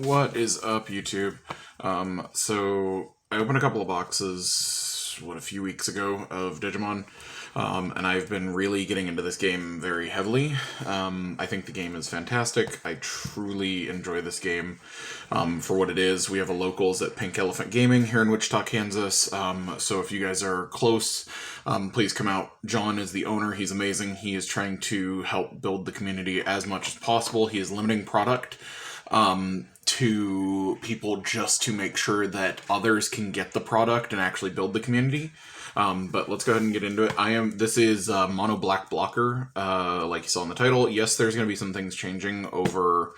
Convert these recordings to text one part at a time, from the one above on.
What is up, YouTube? So I opened a couple of boxes, a few weeks ago of Digimon, and I've been really getting into this game very heavily. I think the game is fantastic. I truly enjoy this game for what it is. We have a locals at Pink Elephant Gaming here in Wichita, Kansas, so if you guys are close, please come out. John is the owner. He's amazing. He is trying to help build the community as much as possible. He is limiting product to people just to make sure that others can get the product and actually build the community. But let's go ahead and get into it. This is Mono Black Blocker, like you saw in the title. Yes, there's going to be some things changing over,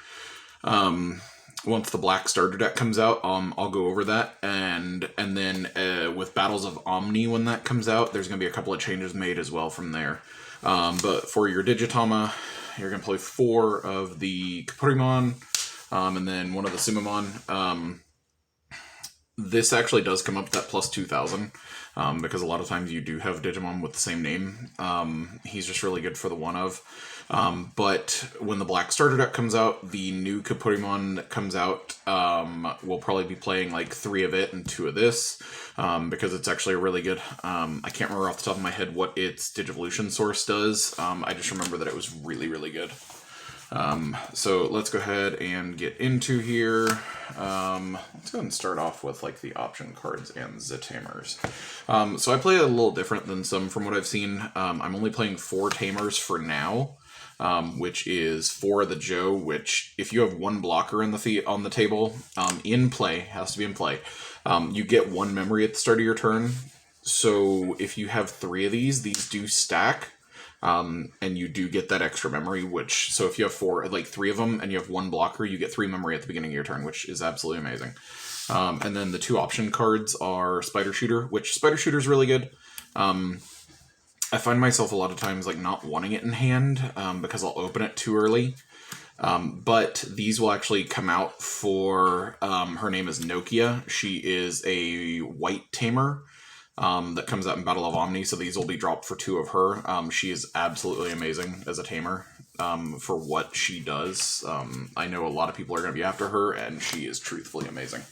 once the Black Starter deck comes out. I'll go over that, and then with Battles of Omni, when that comes out, there's going to be a couple of changes made as well from there. But for your Digitama, you're going to play 4 of the Kapurimon, and then 1 of the Sumamon. This actually does come up that plus 2,000, because a lot of times you do have Digimon with the same name. He's just really good for the one of. But when the Black Starter deck comes out, the new Kapurimon that comes out, we'll probably be playing like 3 of it and 2 of this, because it's actually really good. I can't remember off the top of my head what its Digivolution source does. I just remember that it was really, really good. So let's go ahead and get into here. Let's go ahead and start off with like the option cards and the tamers. So I play a little different than some from what I've seen. I'm only playing 4 tamers for now, which is 4 of the Joe, which if you have 1 blocker on the table, in play, has to be in play, you get 1 memory at the start of your turn. So if you have 3 of these do stack. And you do get that extra memory, so if you have 3 of them and you have 1 blocker, you get 3 memory at the beginning of your turn, which is absolutely amazing. And then the 2 option cards are Spider Shooter, which Spider Shooter is really good. I find myself a lot of times like not wanting it in hand, because I'll open it too early. But these will actually come out for, her name is Nokia. She is a white tamer. That comes out in Battle of Omni, so these will be dropped for 2 of her. She is absolutely amazing as a tamer, for what she does. I know a lot of people are going to be after her, and she is truthfully amazing.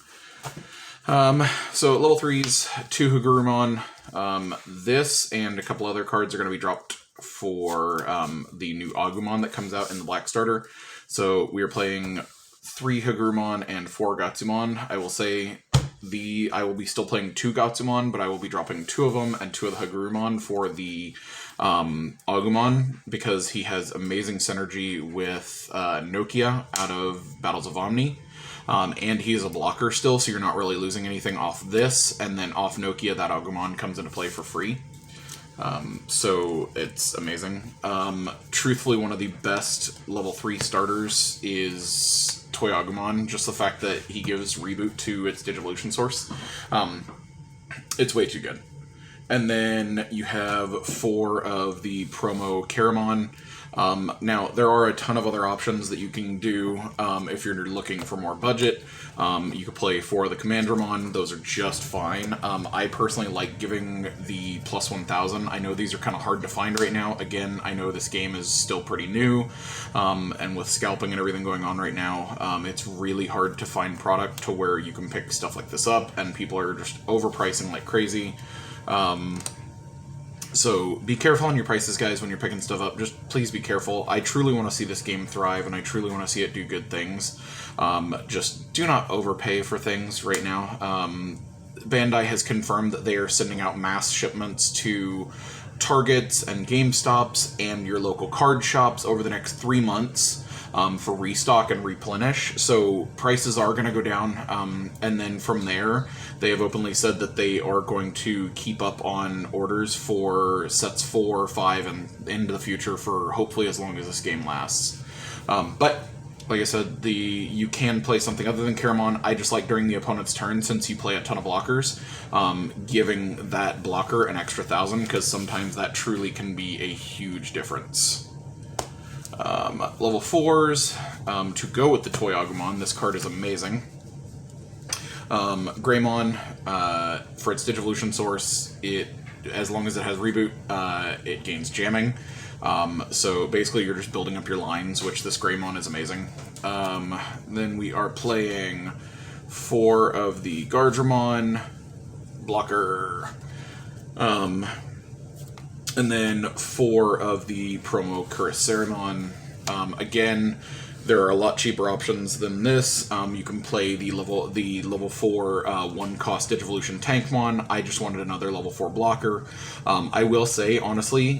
So level 3s, 2 Hagurumon. This and a couple other cards are going to be dropped for the new Agumon that comes out in the Black Starter. So we are playing 3 Hagurumon and 4 Gatsumon. I will say I will be still playing 2 Gatsumon, but I will be dropping 2 of them and 2 of the Hagurumon for the Agumon, because he has amazing synergy with Nokia out of Battles of Omni. And he is a blocker still, so you're not really losing anything off this, and then off Nokia, that Agumon comes into play for free. So it's amazing. Truthfully, one of the best level 3 starters is Toy Agumon. Just the fact that he gives reboot to its Digivolution source. It's way too good. And then you have 4 of the promo Karamon. Now, there are a ton of other options that you can do if you're looking for more budget. You could play 4 of the Commandramon. Those are just fine. I personally like giving the plus 1,000. I know these are kind of hard to find right now. Again, I know this game is still pretty new, and with scalping and everything going on right now, it's really hard to find product to where you can pick stuff like this up, and people are just overpricing like crazy. So be careful on your prices, guys, when you're picking stuff up. Just please be careful. I truly want to see this game thrive, and I truly want to see it do good things. Just do not overpay for things right now. Bandai has confirmed that they are sending out mass shipments to Targets and GameStops and your local card shops over the next 3 months. For restock and replenish, so prices are going to go down, and then from there, they have openly said that they are going to keep up on orders for sets 4 or 5 and into the future for hopefully as long as this game lasts. But like I said, you can play something other than Karamon. I just like during the opponent's turn, since you play a ton of blockers, giving that blocker an extra 1,000, because sometimes that truly can be a huge difference. Level 4s, to go with the Toy Agumon, this card is amazing. Greymon, for its Digivolution source, as long as it has reboot, it gains jamming. So basically you're just building up your lines, which this Greymon is amazing. Then we are playing 4 of the Guardramon, blocker, and then 4 of the promo Kuriceramon. Again, there are a lot cheaper options than this. You can play the level 4 1-cost Digivolution Tankmon. I just wanted another level 4 blocker. I will say, honestly,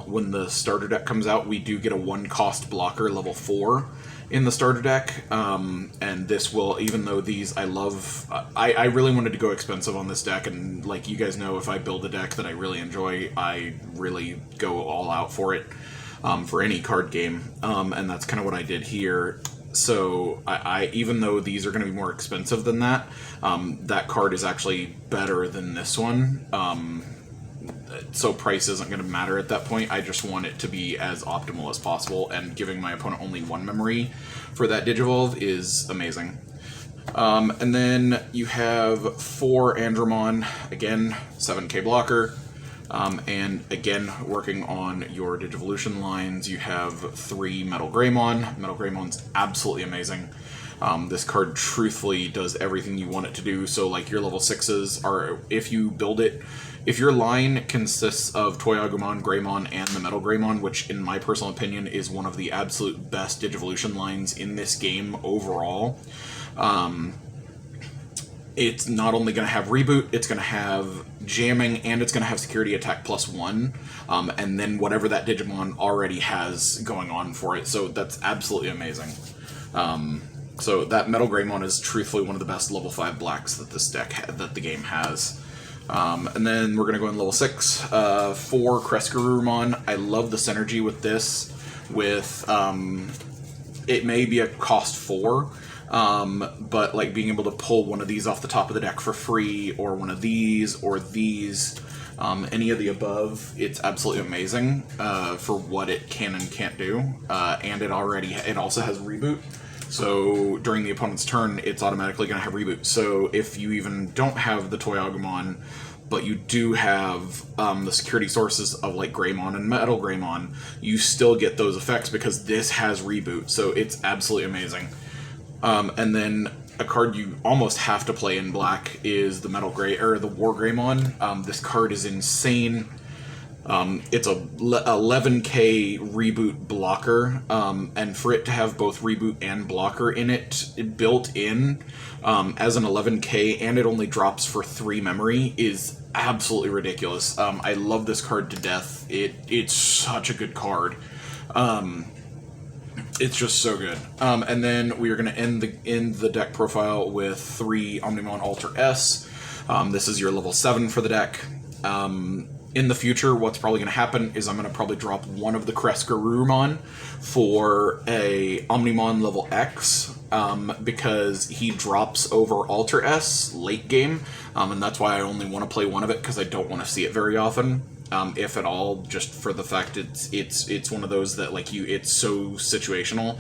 when the starter deck comes out, we do get a 1-cost blocker level 4 in the starter deck, and this will, even though these I love, I really wanted to go expensive on this deck, and like you guys know, if I build a deck that I really enjoy, I really go all out for it. For any card game, and that's kind of what I did here. So I even though these are going to be more expensive than that, that card is actually better than this one. So price isn't going to matter at that point. I just want it to be as optimal as possible, and giving my opponent only 1 memory for that Digivolve is amazing. And then you have 4 Andromon, again, 7k blocker. And again, working on your Digivolution lines, you have 3 Metal Greymon. Metal Greymon's absolutely amazing. This card truthfully does everything you want it to do. So like your level 6s are, if you build it, if your line consists of Toyagumon, Greymon, and the Metal Greymon, which in my personal opinion is one of the absolute best Digivolution lines in this game overall, it's not only going to have Reboot, it's going to have Jamming, and it's going to have Security Attack +1, and then whatever that Digimon already has going on for it. So that's absolutely amazing. So that Metal Greymon is truthfully one of the best level 5 blacks that this deck that the game has. And then we're going to go in level 6, 4 Crescarumon. I love the synergy with this. With it may be a cost 4. But like being able to pull one of these off the top of the deck for free, or one of these, or these, any of the above, it's absolutely amazing for what it can and can't do. And it also has Reboot, so during the opponent's turn, it's automatically going to have Reboot. So if you even don't have the Toyagumon, but you do have the security sources of like Greymon and Metal Greymon, you still get those effects because this has Reboot. So it's absolutely amazing. And then a card you almost have to play in black is the the War Greymon. This card is insane. It's a 11k Reboot blocker, and for it to have both Reboot and blocker in it built in as an 11k, and it only drops for 3 memory, is absolutely ridiculous. I love this card to death. It's such a good card. It's just so good. And then we are going to end the deck profile with 3 Omnimon Alter S. This is your level 7 for the deck. In the future, what's probably going to happen is I'm going to probably drop one of the Crescarumon for a Omnimon level X, because he drops over Alter S late game, and that's why I only want to play one of it, because I don't want to see it very often. If at all, just for the fact it's one of those that like it's so situational,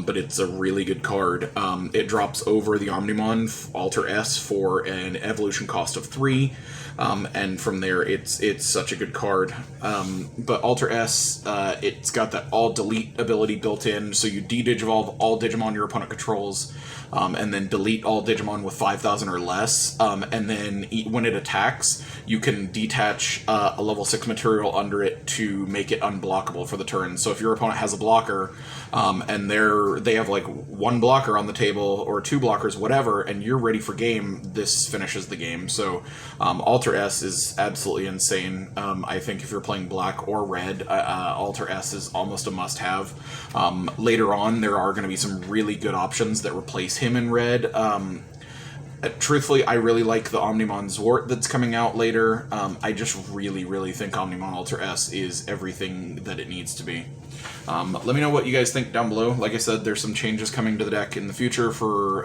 but it's a really good card. It drops over the Omnimon Alter S for an evolution cost of 3, and from there it's such a good card. But Alter S, it's got that all delete ability built in, so you de-digivolve all Digimon your opponent controls, and then delete all Digimon with 5,000 or less, and then when it attacks, you can detach a level 6 material under it to make it unblockable for the turn. So if your opponent has a blocker, and they have like 1 blocker on the table, or 2 blockers, whatever, and you're ready for game, this finishes the game. So Alter S is absolutely insane. I think if you're playing black or red, Alter S is almost a must-have. Later on, there are going to be some really good options that replace him in red. Truthfully, I really like the Omnimon Zwart that's coming out later. I just really think Omnimon Alter S is everything that it needs to be. Let me know what you guys think down below. Like I said, there's some changes coming to the deck in the future for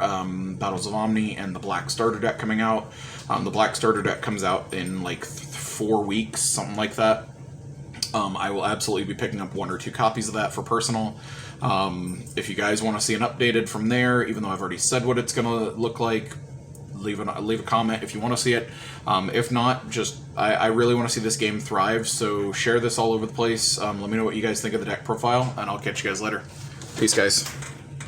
Battles of Omni and the Black Starter deck coming out. The Black Starter deck comes out in like 4 weeks, something like that. I will absolutely be picking up 1 or 2 copies of that for personal. If you guys want to see an updated from there, even though I've already said what it's going to look like, leave a comment if you want to see it. If not, just I really want to see this game thrive, so share this all over the place. Let me know what you guys think of the deck profile, and I'll catch you guys later. Peace, guys.